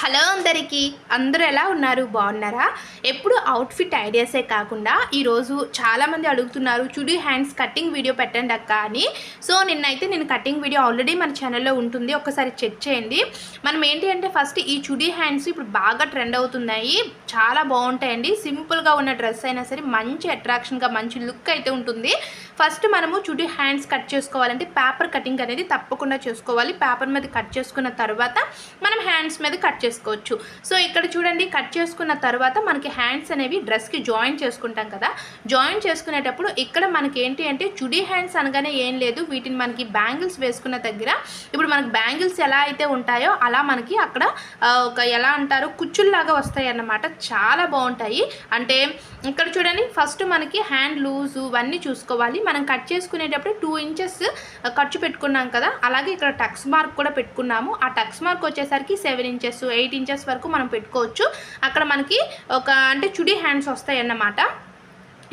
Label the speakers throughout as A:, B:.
A: Hello అందరికీ, అందరూ ఎలా ఉన్నారు? బాగున్నారా? ఎప్పుడు అవుట్ఫిట్ ఐడియాసే కాకుండా ఈరోజు చాలామంది అడుగుతున్నారు చుడీ హ్యాండ్స్ కటింగ్ వీడియో పెట్టండి అక్క అని. సో నేను కటింగ్ వీడియో ఆల్రెడీ మన ఛానల్లో ఉంటుంది, ఒకసారి చెక్ చేయండి. మనం ఏంటి అంటే ఫస్ట్ ఈ చుడీ హ్యాండ్స్ ఇప్పుడు బాగా ట్రెండ్ అవుతున్నాయి, చాలా బాగుంటాయండి. సింపుల్గా ఉన్న డ్రెస్ అయినా సరే మంచి అట్రాక్షన్గా మంచి లుక్ అయితే ఉంటుంది. ఫస్ట్ మనము చుడీ హ్యాండ్స్ కట్ చేసుకోవాలంటే పేపర్ కటింగ్ అనేది తప్పకుండా చేసుకోవాలి. పేపర్ మీద కట్ చేసుకున్న తర్వాత మనం హ్యాండ్స్ మీద కట్ చేసుకోవచ్చు. సో ఇక్కడ చూడండి, కట్ చేసుకున్న తర్వాత మనకి హ్యాండ్స్ అనేవి డ్రెస్కి జాయిన్ చేసుకుంటాం కదా. జాయిన్ చేసుకునేటప్పుడు ఇక్కడ మనకి ఏంటి అంటే చుడీ హ్యాండ్స్ అనగానే ఏం లేదు, వీటిని మనకి బ్యాంగిల్స్ వేసుకున్న దగ్గర ఇప్పుడు మనకి బ్యాంగిల్స్ ఎలా అయితే ఉంటాయో అలా మనకి అక్కడ ఒక ఎలా అంటారు కుచ్చుల్లాగా వస్తాయి అన్నమాట. చాలా బాగుంటాయి. అంటే ఇక్కడ చూడండి, ఫస్ట్ మనకి హ్యాండ్ లూజు ఇవన్నీ చూసుకోవాలి. మనం కట్ చేసుకునేటప్పుడు 2 ఇంచెస్ ఖర్చు పెట్టుకున్నాం కదా, అలాగే ఇక్కడ టక్స్ మార్క్ కూడా పెట్టుకున్నాము. ఆ టక్స్ మార్క్ వచ్చేసరికి 7 ఇంచెస్ 8 ఇంచెస్ వరకు మనం పెట్టుకోవచ్చు. అక్కడ మనకి అంటే చుడీ హ్యాండ్స్ వస్తాయి అన్నమాట.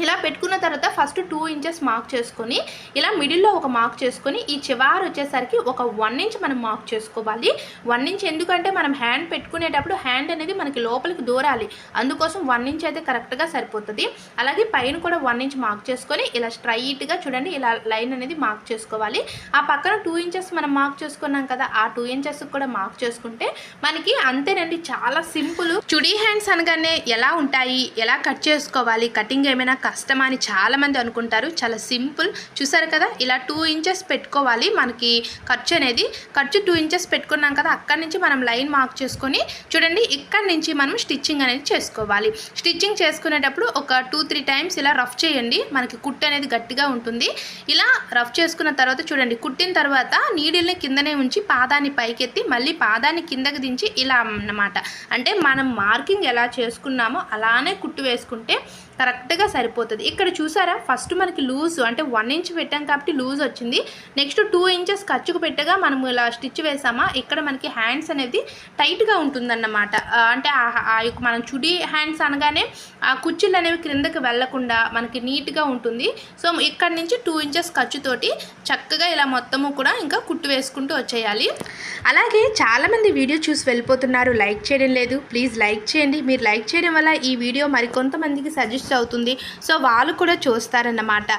A: ఇలా పెట్టుకున్న తర్వాత ఫస్ట్ 2 ఇంచెస్ మార్క్ చేసుకొని ఇలా మిడిల్లో ఒక మార్క్ చేసుకొని ఈ చివరి వచ్చేసరికి ఒక 1 ఇంచ్ మనం మార్క్ చేసుకోవాలి. 1 ఇంచ్ ఎందుకంటే మనం హ్యాండ్ పెట్టుకునేటప్పుడు హ్యాండ్ అనేది మనకి లోపలికి దూరాలి, అందుకోసం 1 ఇంచ్ అయితే కరెక్ట్గా సరిపోతుంది. అలాగే పైన కూడా 1 ఇంచ్ మార్క్ చేసుకొని ఇలా స్ట్రైట్గా చూడండి ఇలా లైన్ అనేది మార్క్ చేసుకోవాలి. ఆ పక్కన 2 ఇంచెస్ మనం మార్క్ చేసుకున్నాం కదా, ఆ 2 ఇంచెస్ కూడా మార్క్ చేసుకుంటే మనకి అంతేనండి, చాలా సింపుల్. చుడీ హ్యాండ్స్ అనగానే ఎలా ఉంటాయి, ఎలా కట్ చేసుకోవాలి, కటింగ్ ఏమైనా కష్టమా అని చాలామంది అనుకుంటారు. చాలా సింపుల్. చూసారు కదా, ఇలా 2 ఇంచెస్ పెట్టుకోవాలి. మనకి ఖర్చు 2 ఇంచెస్ పెట్టుకున్నాం కదా, అక్కడి నుంచి మనం లైన్ మార్క్ చేసుకొని చూడండి ఇక్కడి నుంచి మనం స్టిచ్చింగ్ అనేది చేసుకోవాలి. స్టిచ్చింగ్ చేసుకునేటప్పుడు ఒక 2-3 టైమ్స్ ఇలా రఫ్ చేయండి, మనకి కుట్టు అనేది గట్టిగా ఉంటుంది. ఇలా రఫ్ చేసుకున్న తర్వాత చూడండి, కుట్టిన తర్వాత నీడిల్ని కిందనే ఉంచి పాదాన్ని పైకెత్తి మళ్ళీ పాదాన్ని కిందకి దించి ఇలా అన్నమాట. అంటే మనం మార్కింగ్ ఎలా చేసుకున్నామో అలానే కుట్టు వేసుకుంటే కరెక్ట్గా సరిపోతుంది. ఇక్కడ చూసారా, ఫస్ట్ మనకి లూజ్ అంటే 1 ఇంచ్ పెట్టాం కాబట్టి లూజ్ వచ్చింది. నెక్స్ట్ 2 ఇంచెస్ ఖర్చుకు పెట్టగా మనం ఇలా స్టిచ్ వేసామా, ఇక్కడ మనకి హ్యాండ్స్ అనేది టైట్గా ఉంటుందన్నమాట. అంటే మనం చుడీ హ్యాండ్స్ అనగానే ఆ కుర్చీలు అనేవి క్రిందకి వెళ్లకుండా మనకి నీట్గా ఉంటుంది. సో ఇక్కడ నుంచి 2 ఇంచెస్ ఖర్చుతోటి చక్కగా ఇలా మొత్తము కూడా ఇంకా కుట్టు వేసుకుంటూ వచ్చేయాలి. అలాగే చాలామంది వీడియో చూసి వెళ్ళిపోతున్నారు, లైక్ చేయడం లేదు. ప్లీజ్ లైక్ చేయండి. మీరు లైక్ చేయడం వల్ల ఈ వీడియో మరికొంతమందికి సజెస్ట్ అవుతుంది, సో వాళ్ళు కూడా చూస్తారన్నమాట.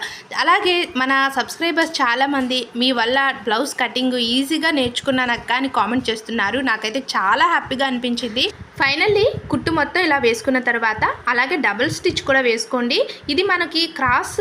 A: అలాగే మన సబ్స్క్రైబర్స్ చాలామంది మీ వల్ల బ్లౌజ్ కటింగ్ ఈజీగా నేర్చుకున్నాను అక్క అని కామెంట్ చేస్తున్నారు. నాకైతే చాలా హ్యాపీగా అనిపించింది. ఫైనల్లీ కుట్టు మొత్తం ఇలా వేసుకున్న తర్వాత అలాగే డబుల్ స్టిచ్ కూడా వేసుకోండి. ఇది మనకి క్రాస్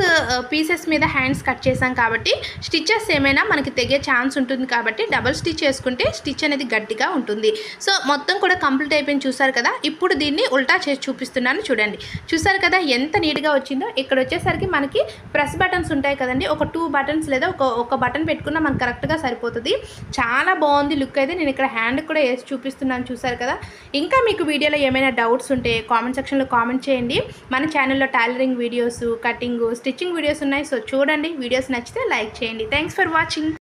A: పీసెస్ మీద హ్యాండ్స్ కట్ చేసాం కాబట్టి స్టిచ్చెస్ ఏమైనా మనకి తెగే ఛాన్స్ ఉంటుంది కాబట్టి డబుల్ స్టిచ్ వేసుకుంటే స్టిచ్ అనేది గట్టిగా ఉంటుంది. సో మొత్తం కూడా కంప్లీట్ అయిపోయింది. చూసారు కదా, ఇప్పుడు దీన్ని ఉల్టా చేసి చూపిస్తున్నాను. చూడండి, చూసారు కదా ఎంత నీట్గా వచ్చిందో. ఇక్కడ వచ్చేసరికి మనకి ప్రెస్ బటన్స్ ఉంటాయి కదండి, ఒక 2 బటన్స్ లేదా ఒక బటన్ పెట్టుకున్నా మనకు కరెక్ట్గా సరిపోతుంది. చాలా బాగుంది లుక్ అయితే. నేను ఇక్కడ హ్యాండ్ కూడా వేసి చూపిస్తున్నాను. చూసారు కదా. ఇంకా మీకు వీడియోలో ఏమైనా డౌట్స్ ఉంటే కామెంట్ సెక్షన్లో కామెంట్ చేయండి. మన ఛానల్లో tailoring videos, cutting, stitching videos ఉన్నాయి. సో చూడండి, వీడియోస్ నచ్చితే లైక్ చేయండి. Thanks for watching.